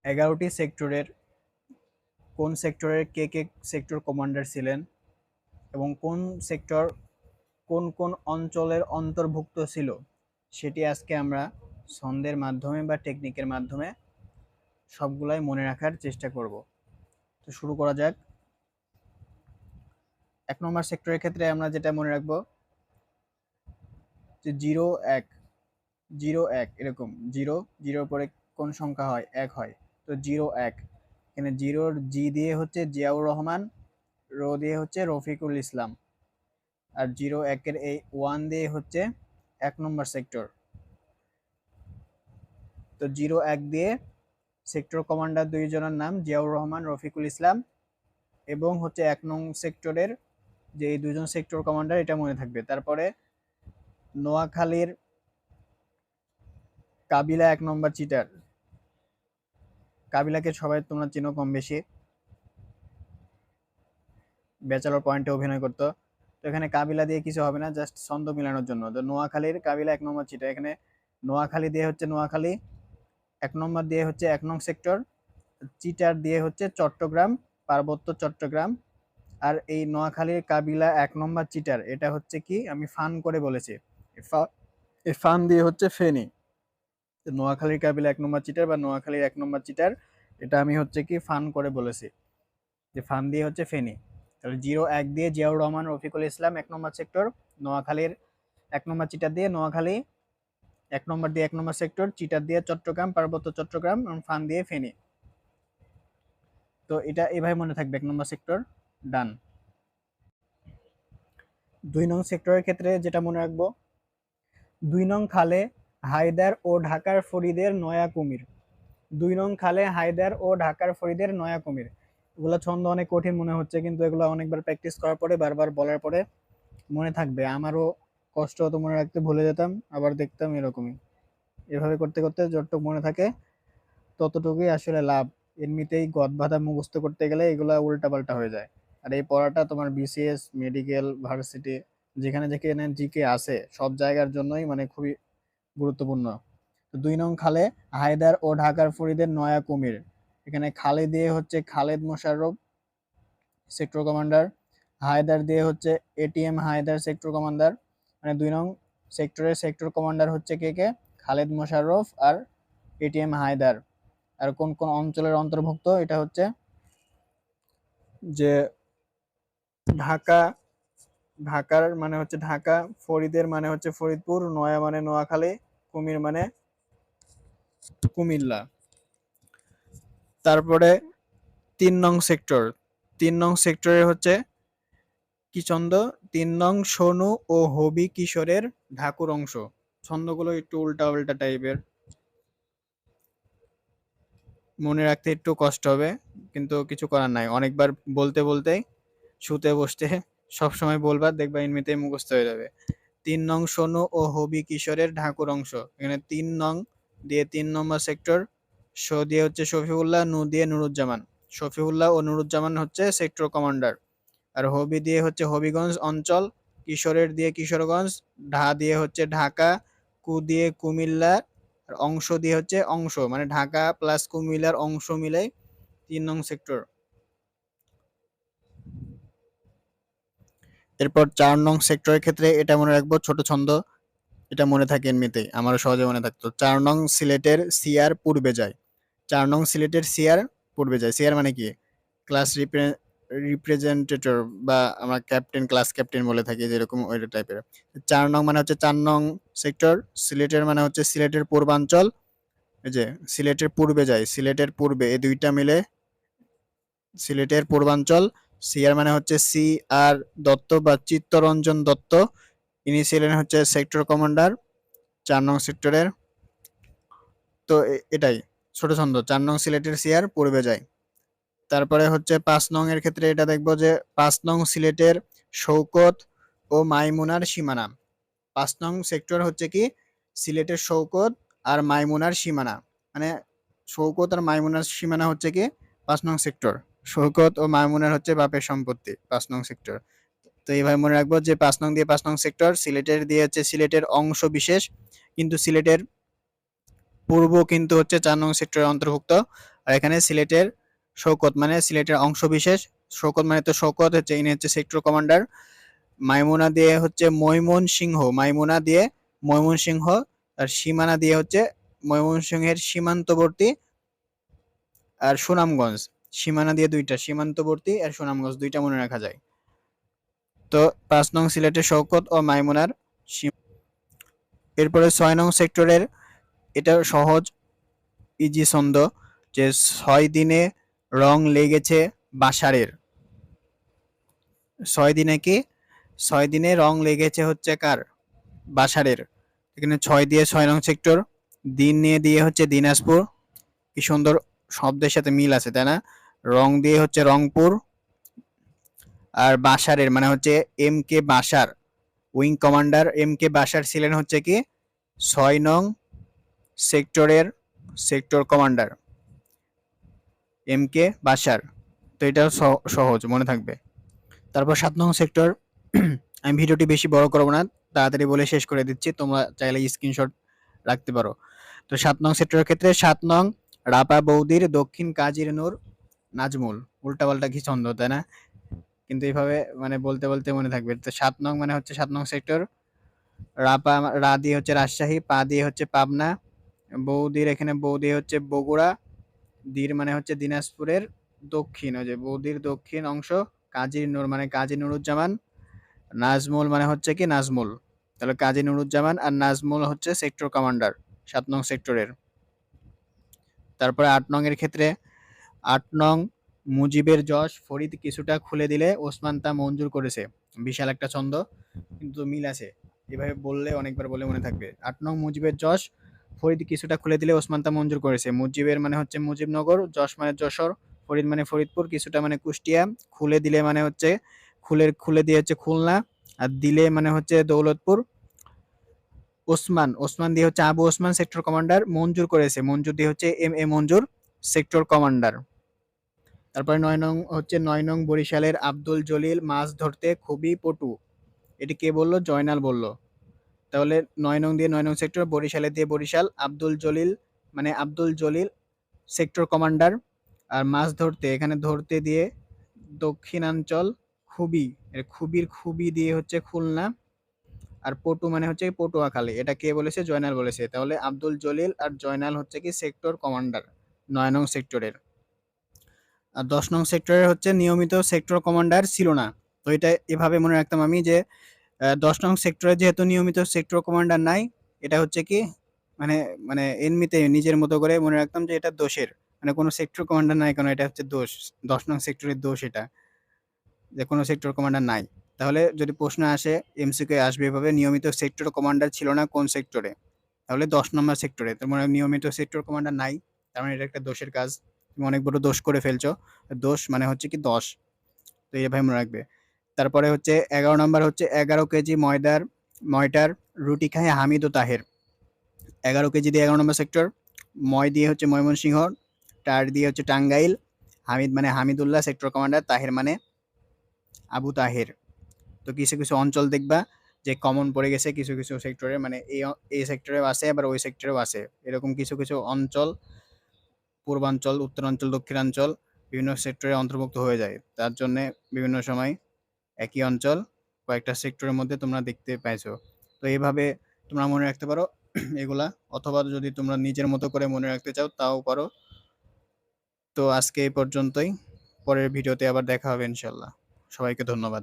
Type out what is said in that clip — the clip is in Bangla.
11টি সেক্টরের কোন সেক্টরের কে কে সেক্টর কমান্ডার ছিলেন এবং কোন সেক্টর কোন কোন অঞ্চলের অন্তর্ভুক্ত ছিল সেটি আজকে আমরা ছন্দের মাধ্যমে বা টেকনিকের মাধ্যমে সবগুলাই মনে রাখার চেষ্টা করব। তো শুরু করা যাক। 1 নম্বর সেক্টরের ক্ষেত্রে আমরা যেটা মনে রাখবো যে 0 1 0 1 এরকম, জিরো জিরোর পরে কোন সংখ্যা হয়? 1 হয়। তো 0 1 এখানে জিরোর জি দিয়ে হচ্ছে জিয়াউর রহমান, রো দিয়ে হচ্ছে রফিকুল ইসলাম, আর 0 1 এই 1 দিয়ে হচ্ছে 1 নম্বর সেক্টর। তো 0 1 দিয়ে সেক্টর কমান্ডার দুইজনের নাম জিয়াউর রহমান, রফিকুল ইসলাম, এবং হচ্ছে 1 নং সেক্টরের যে এই দুজন সেক্টর কমান্ডার, এটা মনে থাকবে। তারপরে নোয়াখালীর কাবিলা 1 নম্বর চিটার। কাবিলাকে সবাই তোমরা চিনো কম বেশি, ব্যাচেলর পয়েন্টে অভিনয় করতো। তো এখানে কাবিলা দিয়ে কিছু হবে না, জাস্ট ছন্দ মিলানোর জন্য। তো নোয়াখালীর কাবিলা 1 নম্বর চিটার, এখানে নোয়াখালী দিয়ে হচ্ছে নোয়াখালী, 1 নম্বর দিয়ে হচ্ছে 1 নং সেক্টর, চিটার দিয়ে হচ্ছে চট্টগ্রাম, পার্বত্য চট্টগ্রাম। আর এই নোয়াখালীর কাবিলা 1 নম্বর চিটার, এটা হচ্ছে কি আমি ফান করে বলেছি, এই ফান দিয়ে হচ্ছে ফেনী। নোয়াখালীর কাবিলা 1 নম্বর চিটার বা নোয়াখালীর 1 নম্বর চিটার, এটা আমি হচ্ছে কি ফান করে বলেছি যে ফান দিয়ে হচ্ছে ফেনী। তাহলে 0 1 দিয়ে জিয়াউর রহমান, রফিকুল ইসলাম 1 নম্বর সেক্টর, নোয়াখালীর 1 নম্বর চিটার দিয়ে নোয়াখালী, 1 নম্বর দিয়ে 1 নম্বর সেক্টর, চিটার দিয়ে চট্টগ্রাম, পার্বত্য চট্টগ্রাম, এবং ফান দিয়ে ফেনী। তো এটা এভাবে মনে থাকবে, 1 নম্বর সেক্টর ডান। 2 নং সেক্টরের ক্ষেত্রে যেটা মনে রাখবো, 2 নং খালে হায়দার ও ঢাকার ফরিদের নয়া কুমির। 2 নং খালে হায়দার ও ঢাকার ফরিদের নয়া কুমির। এগুলো ছন্দ অনেক কঠিন মনে হচ্ছে, কিন্তু এগুলো অনেকবার প্র্যাকটিস করার পরে, বারবার বলার পরে মনে থাকবে। আমারও কষ্ট হতো মনে রাখতে, ভুলে যেতাম, আবার দেখতাম, এরকমই। এভাবে করতে করতে যতটুকু মনে থাকে ততটুকুই আসলে লাভ। এমনিতেই গদ বাঁধা মুখস্থ করতে গেলে এগুলা উল্টাপাল্টা হয়ে যায়। আর এই পড়াটা তোমার বিসিএস, মেডিকেল, ভার্সিটি, যেখানে যেখানে জিকে আছে সব জায়গার জন্যই মানে খুবই গুরুত্বপূর্ণ। তো 2 নং খালে হায়দার ও ঢাকার ফরিদের নয়া কুমির, এখানে খালে দিয়ে হচ্ছে খালেদ মোশাররফ সেক্টর কমান্ডার, হায়দার দিয়ে হচ্ছে এটিএম হায়দার সেক্টর কমান্ডার। মানে 2 নং সেক্টরের সেক্টর কমান্ডার হচ্ছে কে কে? খালেদ মোশাররফ আর এটিএম হায়দার। আর কোন কোন অঞ্চলের অন্তর্ভুক্ত? এটা হচ্ছে যে ঢাকা, ঢাকার মানে হচ্ছে ঢাকা, ফরিদের মানে হচ্ছে ফরিদপুর, নয়া মানে নোয়াখালী, কুমির মানে কুমিল্লা। তারপরে 3 নং সেক্টর, 3 নং সেক্টরে হচ্ছে কি ছন্দ? 3 নং সোনু ও হবি কিশোরের ঢাকুর অংশ। ছন্দগুলো একটু উল্টা উল্টা টাইপের, মনে রাখতে একটু কষ্ট হবে, কিন্তু কিছু করার নাই। অনেকবার বলতে বলতে শুতে বসতে সবসময় বলবা, দেখবা এমনিতেই মুখস্থ হয়ে যাবে। 3 নং সোনু ও হবি কিশোরের ঢাকুর অংশ, এখানে 3 নং দিয়ে 3 নম্বর সেক্টর, শো দিয়ে হচ্ছে শফিউল্লাহ, নু দিয়ে নুরুজ্জামান। শফিউল্লাহ ও নুরুজ্জামান হচ্ছে সেক্টর কমান্ডার। আর হবি দিয়ে হচ্ছে হবিগঞ্জ অঞ্চল, কিশোরের দিয়ে কিশোরগঞ্জ, ঢা দিয়ে হচ্ছে ঢাকা, কু দিয়ে কুমিল্লা, আর অংশ দিয়ে হচ্ছে অংশ, মানে ঢাকা প্লাস কুমিল্লার অংশ মিলে 3 নং সেক্টর। এরপর 4 নং সেক্টরের ক্ষেত্রে এটা মনে রাখবো, ছোট ছন্দ, এটা মনে থাকে এমনিতেই, আমারও সহজে মনে থাকতো। 4 নং সিলেটের সিআর পূর্বে যায়। 4 নং সিলেটের সিআর পূর্বে যায়। সিআর মানে কি? ক্লাস রিপ্রেজেন্টেটর, বা আমরা ক্যাপ্টেন, ক্লাস ক্যাপ্টেন বলে থাকি যেরকম, ওই টাইপের। 4 নং মানে হচ্ছে 4 নং সেক্টর, সিলেটের মানে হচ্ছে সিলেটের পূর্বাঞ্চল, এই যে সিলেটের পূর্বে যায়, সিলেটের পূর্বে, এই দুইটা মিলে সিলেটের পূর্বাঞ্চল। সিআর মানে হচ্ছে সি আর দত্ত বা চিত্তরঞ্জন দত্ত, ইনি ছিলেন হচ্ছে সেক্টর কমান্ডার 4 নং সেক্টরের। তো এটাই ছোট ছন্দ, 4 নং সিলেটের সিআর পূর্বে যায়। তারপরে হচ্ছে 5 নং এর ক্ষেত্রে এটা দেখবো যে 5 নং সিলেটের শৌকত ও মাইমুনার সীমানা। 5 নং সেক্টর হচ্ছে কি সিলেটের শৌকত আর মাইমুনার সীমানা, মানে শৌকত আর মাইমুনার সীমানা হচ্ছে কি 5 নং সেক্টর। শৌকত ও মাইমুনার হচ্ছে বাপের সম্পত্তি, 5 নং সেক্টর। তো এইভাবে মনে রাখবো যে 5 নং দিয়ে 5 নং সেক্টর, সিলেটের দিয়ে হচ্ছে সিলেটের অংশ বিশেষ, কিন্তু সিলেটের পূর্ব কিন্তু হচ্ছে 4 নং সেক্টরের অন্তর্ভুক্ত। আর এখানে সিলেটের শৌকত মানে সিলেটের অংশবিশেষ, শৌকত মানে তো শৌকত হচ্ছে, ইনি হচ্ছে সেক্টর কমান্ডার। মাইমুনা দিয়ে হচ্ছে ময়মনসিংহ, মাইমুনা দিয়ে ময়মনসিংহ, আর সীমানা দিয়ে হচ্ছে ময়মনসিংহের সীমান্তবর্তী আর সুনামগঞ্জ। সীমানা দিয়ে দুইটা, সীমান্তবর্তী আর সুনামগঞ্জ দুইটা মনে রাখা যায়। তো ৫ নং সিলেটের শওকত ও মাইমুনার এরপরে ৬ নং সেক্টরের, এটা সহজ ইজি ছন্দ, যে ৬ দিনে রং লেগেছে বাসারের। ৬ দিনে কি? ৬ দিনে রং লেগেছে হচ্ছে কার? বাসারের। এখানে ৬ দিয়ে ৬ নং সেক্টর, দিন নিয়ে দিয়ে হচ্ছে দিনাজপুর। কি সুন্দর শব্দের সাথে মিল আছে, তাই না? রং দিয়ে হচ্ছে রংপুর। আর বাসারের মানে হচ্ছে এম কে বাসার, উইং কমান্ডার এম কে বাসার ছিলেন হচ্ছে কি ৬ নং সেক্টরের সেক্টর কমান্ডার এম কে বাসার। তো এটা সহজ মনে থাকবে। তারপর ৭ নং সেক্টর, আমি ভিডিওটি বেশি বড় করব না, তাড়াতাড়ি বলে শেষ করে দিচ্ছি, তোমরা চাইলে স্ক্রিনশট রাখতে পারো। তো ৭ নং সেক্টরের ক্ষেত্রে ৭ নং রাপা বৌদির দক্ষিণ কাজীর নূর নাজমুল। উল্টাপাল্টা কি ছন্দ, তাই না? কিন্তু এইভাবে মানে বলতে বলতে মনে থাকবে। তো ৭ নং মানে হচ্ছে ৭ নং সেক্টর, রাপা রা দিয়ে হচ্ছে রাজশাহী, পা দিয়ে হচ্ছে পাবনা, বৌদির এখানে বৌদি হচ্ছে বগুড়া, দীর মানে হচ্ছে দিনাজপুরের দক্ষিণ, ওই যে বৌদির দক্ষিণ অংশ, কাজী নূর মানে কাজী নুরুজ্জামান, নাজমুল মানে হচ্ছে কি নাজমুল। তাহলে কাজী নুরুজ্জামান আর নাজমুল হচ্ছে সেক্টর কমান্ডার ৭ নং সেক্টরের। তারপরে ৮ নং এর ক্ষেত্রে ৮ নং মুজিবের যশ ফরিদ কিছুটা খুলে দিলে ওসমান তা মঞ্জুর করেছে। বিশাল একটা ছন্দ, কিন্তু মিল আছে, এভাবে বললে অনেকবার বলে মনে থাকবে। ৮ নং মুজিবের যশ ফরিদ কিছুটা খুলে দিলে ওসমান তা মঞ্জুর করেছে। মুজিবের মানে হচ্ছে মুজিবনগর, যশ মানে যশোর, ফরিদ মানে ফরিদপুর, কিছুটা মানে কুষ্টিয়া, খুলে দিলে মানে হচ্ছে খুলে দিয়ে হচ্ছে খুলনা, আর দিলে মানে হচ্ছে দৌলতপুর। ওসমান, ওসমান দিয়ে হচ্ছে আবু ওসমান সেক্টর কমান্ডার, মঞ্জুর করেছে, মঞ্জুর দিয়ে হচ্ছে M A Manjur sector commander. তারপরে ৯ নং হচ্ছে ৯ নং বরিশালের আব্দুল জলিল মাছ ধরতে খুবই পটু। এটি কে বলল? জয়নাল বলল। তাহলে ৯ নং দিয়ে ৯ নং সেক্টর, বরিশালে দিয়ে বরিশাল, আব্দুল জলিল মানে আব্দুল জলিল সেক্টর কমান্ডার। আর মাছ ধরতে, এখানে ধরতে দিয়ে দক্ষিণাঞ্চল, খুবই, খুবির খুবি দিয়ে হচ্ছে খুলনা, আর পটু মানে হচ্ছে পটুয়াখালী। এটা কে বলেছে? জয়নাল বলেছে। তাহলে আব্দুল জলিল আর জয়নাল হচ্ছে কি সেক্টর কমান্ডার ৯ নং সেক্টরের। আর ১০ নং সেক্টরের হচ্ছে নিয়মিত সেক্টর কমান্ডার ছিল না। তো এটা এভাবে মনে রাখতাম আমি যে ১০ নং সেক্টরে যেহেতু নিয়মিত সেক্টর কমান্ডার নাই, এটা হচ্ছে কি মানে মানে এমনিতে নিজের মতো করে মনে রাখতাম যে এটা দোষের, মানে কোনো সেক্টর কমান্ডার নাই কেন, এটা হচ্ছে দোষ, ১০ নং সেক্টরের দোষ এটা, যে কোনো সেক্টর কমান্ডার নাই। তাহলে যদি প্রশ্ন আসে, এমসিকিউ আসবে এভাবে, নিয়মিত সেক্টর কমান্ডার ছিল না কোন সেক্টরে? তাহলে ১০ নম্বর সেক্টরে। তার মানে নিয়মিত সেক্টর কমান্ডার নাই, তার মানে এটা একটা দোষের কাজ, তুমি অনেক বড় দোষ করে ফেলছো। দোষ মানে হচ্ছে কি ১০। তো এইভাবে মনে রাখবে। তারপরে হচ্ছে ১১ নম্বর হচ্ছে ১১ কেজি ময়দার রুটি খায় হামিদ ও তাহের। ১১ কেজি দিয়ে ১১ নম্বর সেক্টর, ময় দিয়ে হচ্ছে ময়মনসিংহ, টার দিয়ে হচ্ছে টাঙ্গাইল, হামিদ মানে হামিদুল্লাহ সেক্টর কমান্ডার, তাহের মানে আবু তাহের। তো কিছু কিছু অঞ্চল দেখবা যে কমন পড়ে গেছে কিছু কিছু সেক্টরে, মানে এই সেক্টরেও আছে আবার ওই সেক্টরেও আছে, এরকম কিছু কিছু অঞ্চল পূর্বাঞ্চল, উত্তরাঞ্চল, দক্ষিণাঞ্চল বিভিন্ন সেক্টরে অন্তর্ভুক্ত হয়ে যায়। তার জন্য বিভিন্ন সময় একই অঞ্চল কয়েকটা সেক্টরের মধ্যে তোমরা দেখতে পাইছো। তো এইভাবে তোমরা মনে রাখতে পারো এগুলা, অথবা যদি তোমরা নিজের মতো করে মনে রাখতে চাও তাও পারো। তো আজকে এই পর্যন্তই, পরের ভিডিওতে আবার দেখা হবে ইনশাল্লাহ। সবাইকে ধন্যবাদ।